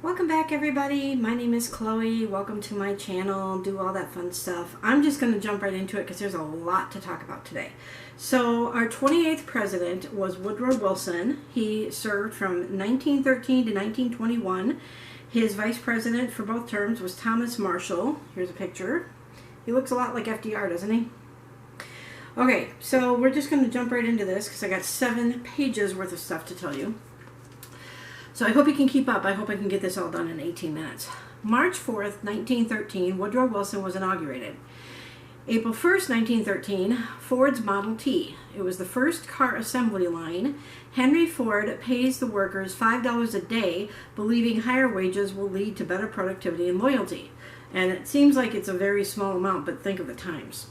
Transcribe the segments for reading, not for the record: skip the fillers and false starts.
Welcome back, everybody. My name is Chloe. Welcome to my channel. Do all that fun stuff. I'm just going to jump right into it because there's a lot to talk about today. So our 28th president was Woodrow Wilson. He served from 1913 to 1921. His vice president for both terms was Thomas Marshall. Here's a picture. He looks a lot like FDR, doesn't he? Okay, so we're just going to jump right into this because I got 7 pages worth of stuff to tell you. So I hope you can keep up. I hope I can get this all done in 18 minutes. March 4th, 1913, Woodrow Wilson was inaugurated. April 1st, 1913, Ford's Model T. It was the first car assembly line. Henry Ford pays the workers $5 a day, believing higher wages will lead to better productivity and loyalty. And it seems like it's a very small amount, but think of the times.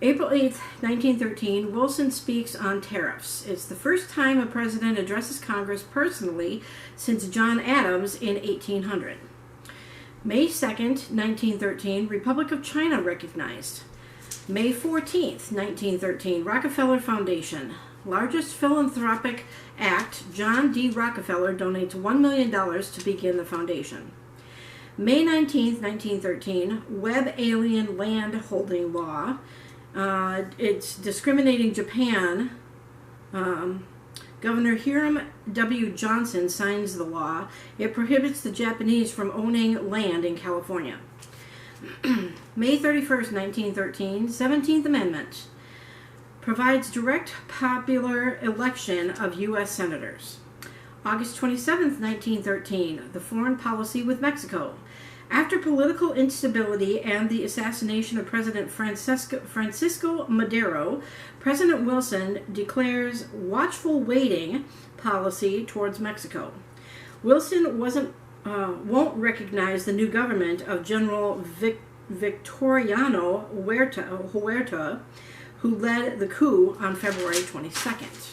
April 8th, 1913, Wilson speaks on tariffs. It's the first time a president addresses Congress personally since John Adams in 1800. May 2nd, 1913, Republic of China recognized. May 14th, 1913, Rockefeller Foundation. Largest philanthropic act, John D. Rockefeller donates $1 million to begin the foundation. May 19th, 1913, Webb Alien Land Holding Law. It's discriminating Japan. Governor Hiram W. Johnson signs the law. It prohibits the Japanese from owning land in California. May 31st, 1913, 17th Amendment provides direct popular election of U.S. senators. August 27th, 1913, the foreign policy with Mexico. After political instability and the assassination of President Francisco Madero, President Wilson declares watchful waiting policy towards Mexico. Wilson won't recognize the new government of General Victoriano Huerta, who led the coup on February 22nd.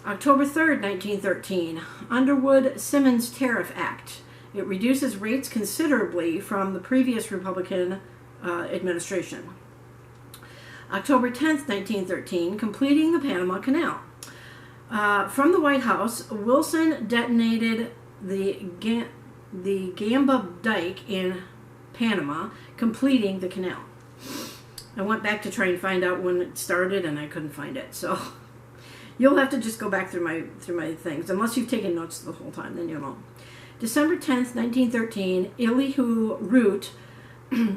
October 3rd, 1913, Underwood-Simmons Tariff Act. It reduces rates considerably from the previous Republican administration. October 10th, 1913, completing the Panama Canal. From the White House, Wilson detonated the Gamba Dike in Panama, completing the canal. I went back to try and find out when it started, and I couldn't find it. So you'll have to just go back through my things, unless you've taken notes the whole time. Then you won't. December 10th, 1913, Elihu Root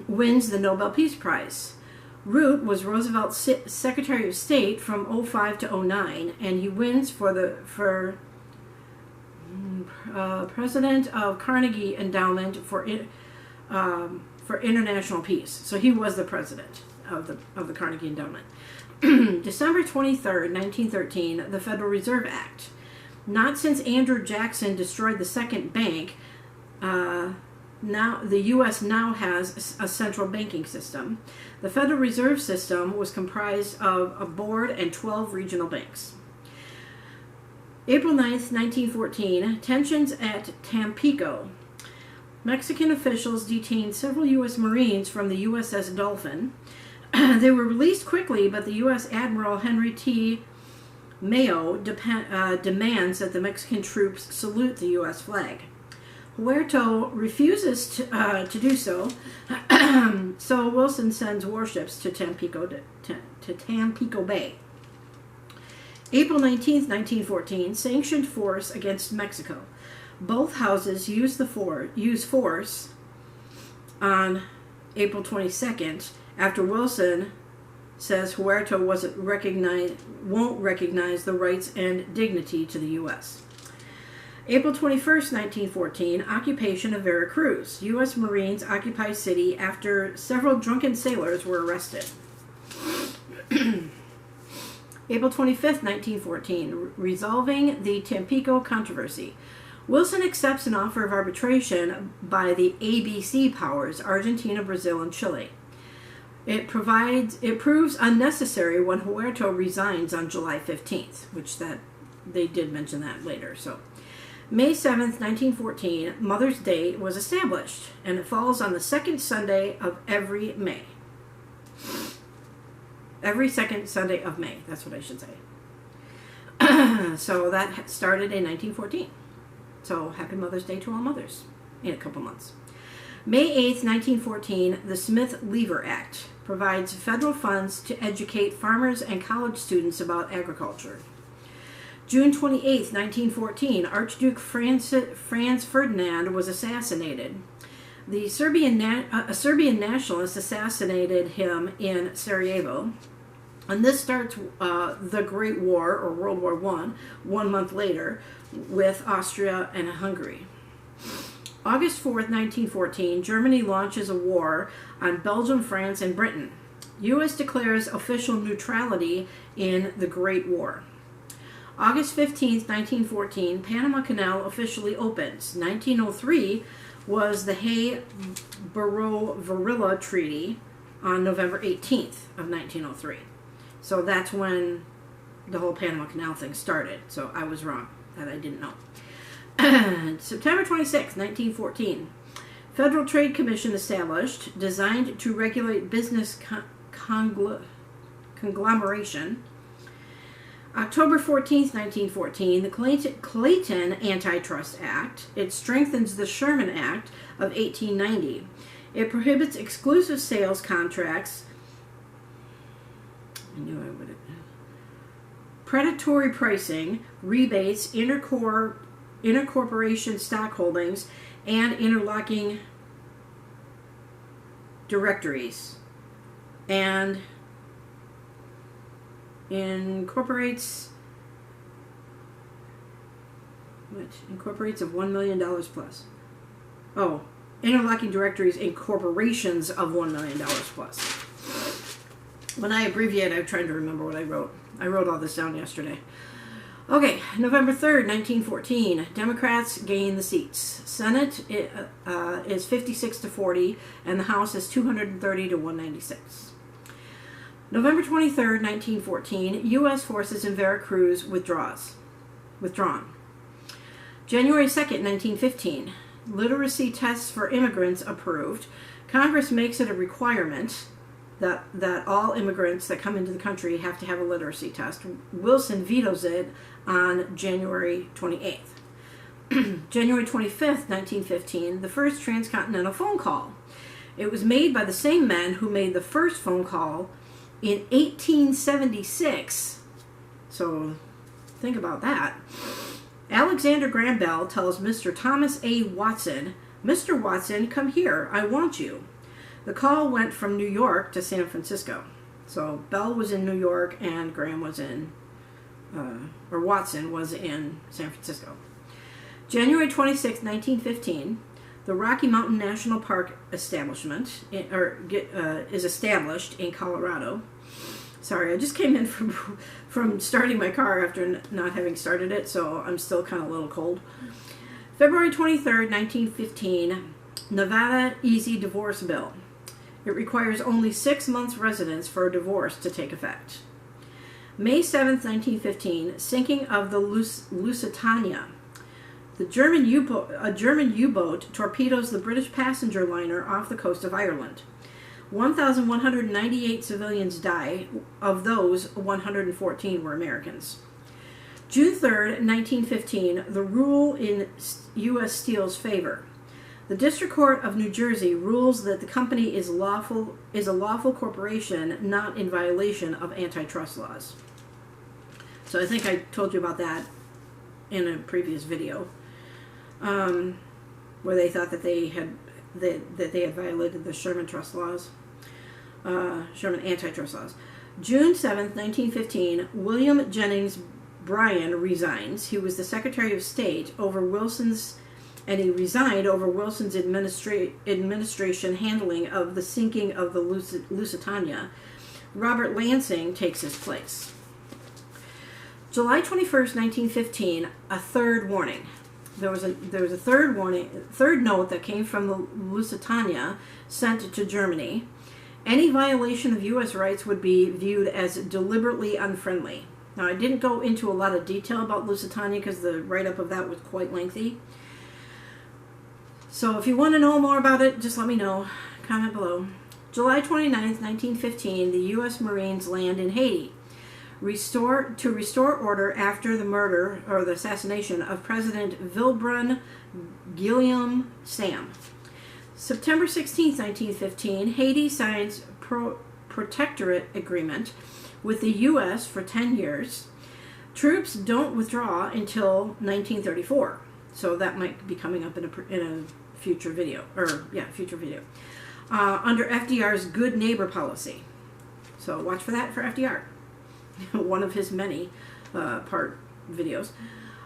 wins the Nobel Peace Prize. Root was Roosevelt's Secretary of State from 05 to 09, and he wins for President of Carnegie Endowment for International Peace. So he was the president of the Carnegie Endowment. December 23rd, 1913, the Federal Reserve Act. Not since Andrew Jackson destroyed the second bank, now the U.S. now has a central banking system. The Federal Reserve System was comprised of a board and 12 regional banks. April 9th, 1914, tensions at Tampico. Mexican officials detained several U.S. Marines from the USS Dolphin. They were released quickly, but the U.S. Admiral Henry T. Mayo demands that the Mexican troops salute the U.S. flag. Huerta refuses to do so, so Wilson sends warships to Tampico Bay. April 19th, 1914, sanctioned force against Mexico. Both houses use force on April 22nd after Wilson says Huerta won't recognize the rights and dignity to the U.S. April 21st, 1914, occupation of Veracruz. U.S. Marines occupy city after several drunken sailors were arrested. April 25th, 1914, resolving the Tampico controversy. Wilson accepts an offer of arbitration by the ABC powers, Argentina, Brazil, and Chile. It proves unnecessary when Huerta resigns on July 15th, which they did mention that later. So, May 7th, 1914, Mother's Day was established, and it falls on the second Sunday of every May. Every second Sunday of May, that's what I should say. So that started in 1914. So happy Mother's Day to all mothers in a couple months. May 8th, 1914, the Smith-Lever Act provides federal funds to educate farmers and college students about agriculture. June 28th, 1914, Archduke Franz Ferdinand was assassinated. A Serbian nationalist assassinated him in Sarajevo. And this starts the Great War, or World War I, 1 month later, with Austria and Hungary. August 4th, 1914, Germany launches a war on Belgium, France, and Britain. U.S. declares official neutrality in the Great War. August 15th, 1914, Panama Canal officially opens. 1903 was the Hay-Barrow-Varilla Treaty on November 18th of 1903. So that's when the whole Panama Canal thing started. So I was wrong. That I didn't know. September 26, 1914. Federal Trade Commission established, designed to regulate business conglomeration. October 14, 1914, the Clayton Antitrust Act. It strengthens the Sherman Act of 1890. It prohibits exclusive sales contracts. I knew I would have. Predatory pricing, rebates, intercorporation stock holdings, and interlocking directories, and incorporates of $1 million plus. Oh, interlocking directories in corporations of $1 million plus. When I abbreviate, I'm trying to remember what I wrote. I wrote all this down yesterday. Okay, November 3rd, 1914, Democrats gain the seats. Senate is 56 to 40, and the House is 230 to 196. November 23rd, 1914, U.S. forces in Veracruz withdrawn. January 2nd, 1915, literacy tests for immigrants approved. Congress makes it a requirement that all immigrants that come into the country have to have a literacy test. Wilson vetoes it on January 28th. January 25th, 1915, the first transcontinental phone call. It was made by the same men who made the first phone call in 1876. So think about that. Alexander Graham Bell tells Mr. Thomas A. Watson, "Mr. Watson, come here. I want you." The call went from New York to San Francisco. So Bell was in New York and Graham was in, or Watson was in San Francisco. January 26, 1915, the Rocky Mountain National Park is established in Colorado. Sorry, I just came in from starting my car after not having started it, so I'm still kind of a little cold. February 23rd, 1915, Nevada Easy Divorce Bill. It requires only 6 months' residence for a divorce to take effect. May 7th, 1915, sinking of the Lusitania. A German U-boat torpedoes the British passenger liner off the coast of Ireland. 1,198 civilians die. Of those, 114 were Americans. June 3rd, 1915, the rule in U.S. Steel's favor. The District Court of New Jersey rules that the company is a lawful corporation, not in violation of antitrust laws. So I think I told you about that in a previous video, where they thought that they had violated the Sherman antitrust laws. June 7th, 1915, William Jennings Bryan resigns. He was the Secretary of State and he resigned over Wilson's administration handling of the sinking of the Lusitania. Robert Lansing takes his place. July 21st, 1915, a third warning. There was a third note that came from the Lusitania sent to Germany. Any violation of U.S. rights would be viewed as deliberately unfriendly. Now, I didn't go into a lot of detail about Lusitania because the write-up of that was quite lengthy. So if you want to know more about it, just let me know. Comment below. July 29th, 1915, the U.S. Marines land in Haiti. to restore order after the murder or the assassination of President Wilbraham Guillaume Sam. September 16, 1915, Haiti signs protectorate agreement with the U.S. for 10 years. Troops don't withdraw until 1934. So that might be coming up in a future video. Under FDR's Good Neighbor policy. So watch for that for FDR. One of his many part videos.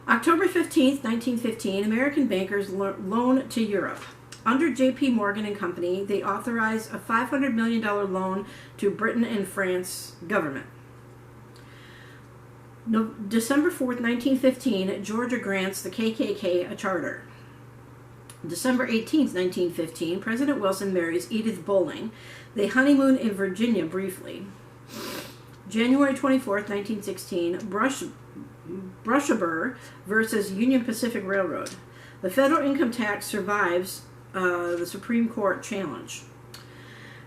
October 15th, 1915, American bankers loan to Europe. Under J.P. Morgan and Company, they authorized a $500 million loan to Britain and France government. December 4th, 1915, Georgia grants the KKK a charter. December 18th, 1915, President Wilson marries Edith Bowling. They honeymoon in Virginia briefly. January 24th, 1916, Brushaber versus Union Pacific Railroad. The federal income tax survives the Supreme Court challenge.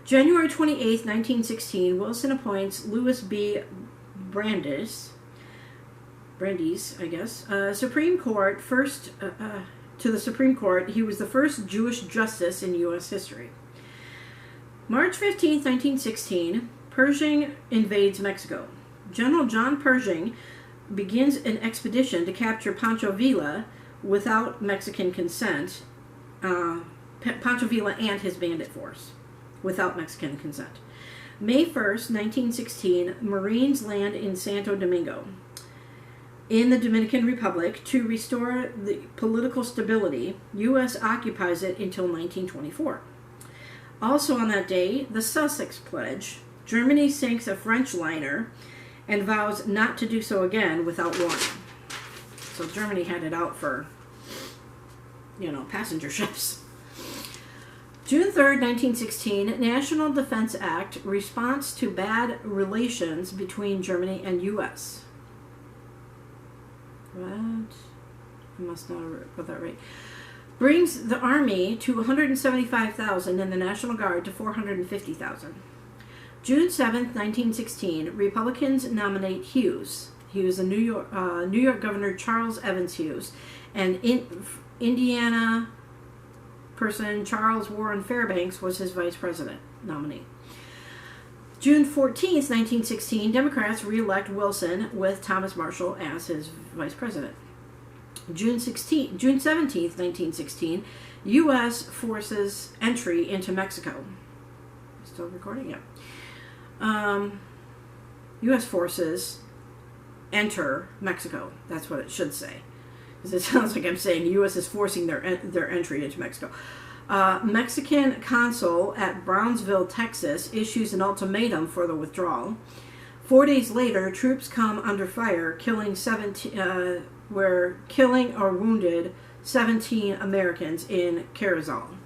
January 28th, 1916, Wilson appoints Louis B. Brandeis, I guess, Supreme Court to the Supreme Court. He was the first Jewish justice in U.S. history. March 15th, 1916, Pershing invades Mexico. General John Pershing begins an expedition to capture Pancho Villa without Mexican consent. Pancho Villa and his bandit force without Mexican consent. May 1st, 1916, Marines land in Santo Domingo in the Dominican Republic to restore the political stability. U.S. occupies it until 1924. Also on that day, the Sussex Pledge. Germany sinks a French liner and vows not to do so again without warning. So Germany had it out for, passenger ships. June 3rd, 1916, National Defense Act, response to bad relations between Germany and U.S. What? I must not have got that right. Brings the Army to 175,000 and the National Guard to 450,000. June 7th, 1916, Republicans nominate Hughes. He was a New York Governor Charles Evans Hughes, and Indiana person Charles Warren Fairbanks was his vice president nominee. June 14th, 1916, Democrats re-elect Wilson with Thomas Marshall as his vice president. June 17th, 1916, U.S. forces entry into Mexico. Still recording? Yeah. U.S. forces enter Mexico. That's what it should say. Because it sounds like I'm saying the U.S. is forcing their entry into Mexico. Mexican consul at Brownsville, Texas, issues an ultimatum for the withdrawal. 4 days later, troops come under fire, killing or wounded 17 Americans in Carrizal.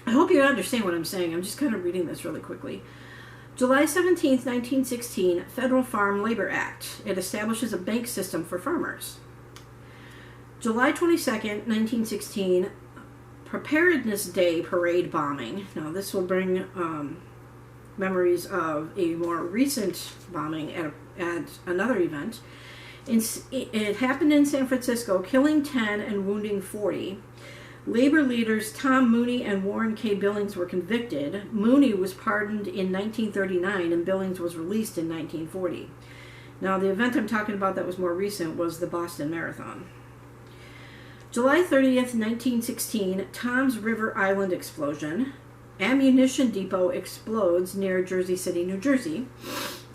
I hope you understand what I'm saying. I'm just kind of reading this really quickly. July 17th, 1916, Federal Farm Labor Act. It establishes a bank system for farmers. July 22nd, 1916, Preparedness Day parade bombing. Now, this will bring memories of a more recent bombing at another event. It happened in San Francisco, killing 10 and wounding 40. Labor leaders Tom Mooney and Warren K. Billings were convicted. Mooney was pardoned in 1939 and Billings was released in 1940. Now, the event I'm talking about that was more recent was the Boston Marathon. July 30th, 1916, Toms River Island explosion. Ammunition depot explodes near Jersey City, New Jersey.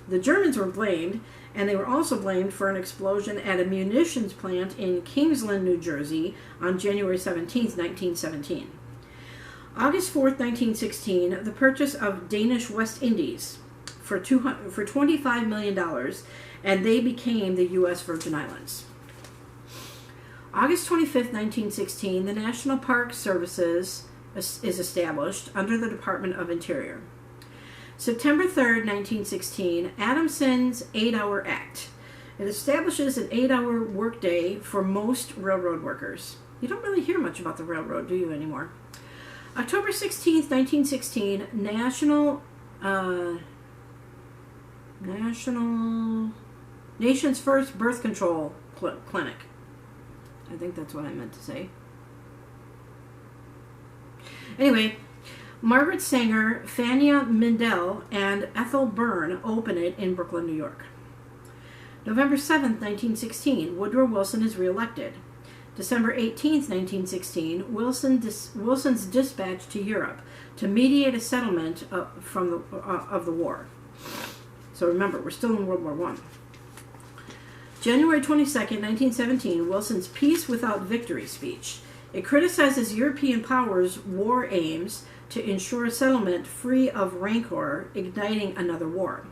The Germans were blamed, and they were also blamed for an explosion at a munitions plant in Kingsland, New Jersey on January 17th, 1917. August 4th, 1916, the purchase of Danish West Indies for $25 million, and they became the U.S. Virgin Islands. August 25th, 1916, the National Park Services is established under the Department of Interior. September 3rd, 1916, Adamson's 8-Hour Act. It establishes an 8-hour workday for most railroad workers. You don't really hear much about the railroad, do you, anymore? October 16th, 1916, Nation's first birth control clinic. I think that's what I meant to say. Anyway, Margaret Sanger, Fania Mindell, and Ethel Byrne open it in Brooklyn, New York. November 7th, 1916, Woodrow Wilson is reelected. December 18th, 1916, Wilson's dispatched to Europe to mediate a settlement of the war. So remember, we're still in World War I. January 22nd, 1917, Wilson's Peace Without Victory speech. It criticizes European powers' war aims to ensure a settlement free of rancor, igniting another war.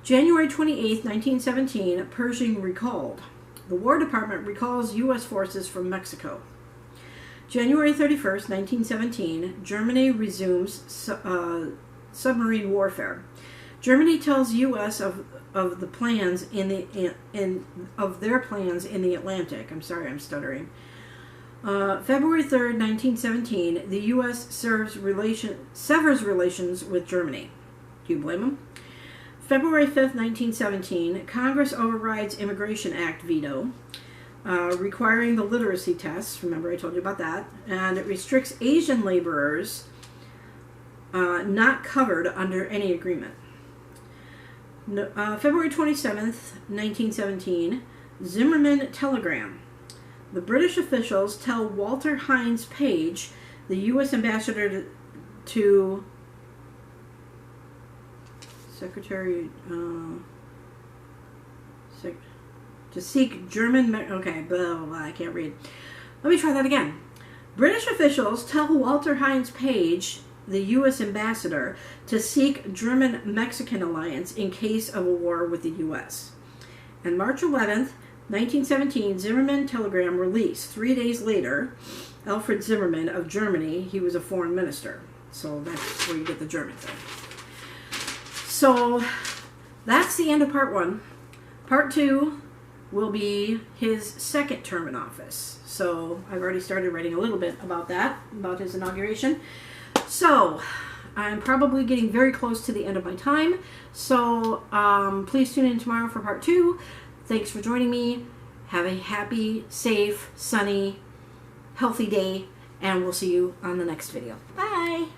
January 28, 1917, Pershing recalled. The War Department recalls U.S. forces from Mexico. January 31st, 1917, Germany resumes submarine warfare. Germany tells U.S. of the plans of their plans in the Atlantic. I'm sorry, I'm stuttering. February 3rd, 1917, the U.S. severs relations with Germany. Do you blame them? February 5th, 1917, Congress overrides Immigration Act veto, requiring the literacy tests. Remember I told you about that. And it restricts Asian laborers not covered under any agreement. February 27th, 1917, Zimmerman telegram. The British officials tell Walter Hines Page, the U.S. ambassador to Secretary, to seek German, okay, I can't read. Let me try that again. British officials tell Walter Hines Page, the U.S. ambassador, to seek German-Mexican alliance in case of a war with the U.S. And March 11th, 1917, Zimmerman telegram released. 3 days later, Alfred Zimmerman of Germany, he was a foreign minister. So that's where you get the German thing. So that's the end of part 1. Part 2 will be his second term in office. So I've already started writing a little bit about that, about his inauguration. So I'm probably getting very close to the end of my time. So please tune in tomorrow for part 2. Thanks for joining me. Have a happy, safe, sunny, healthy day. And we'll see you on the next video. Bye.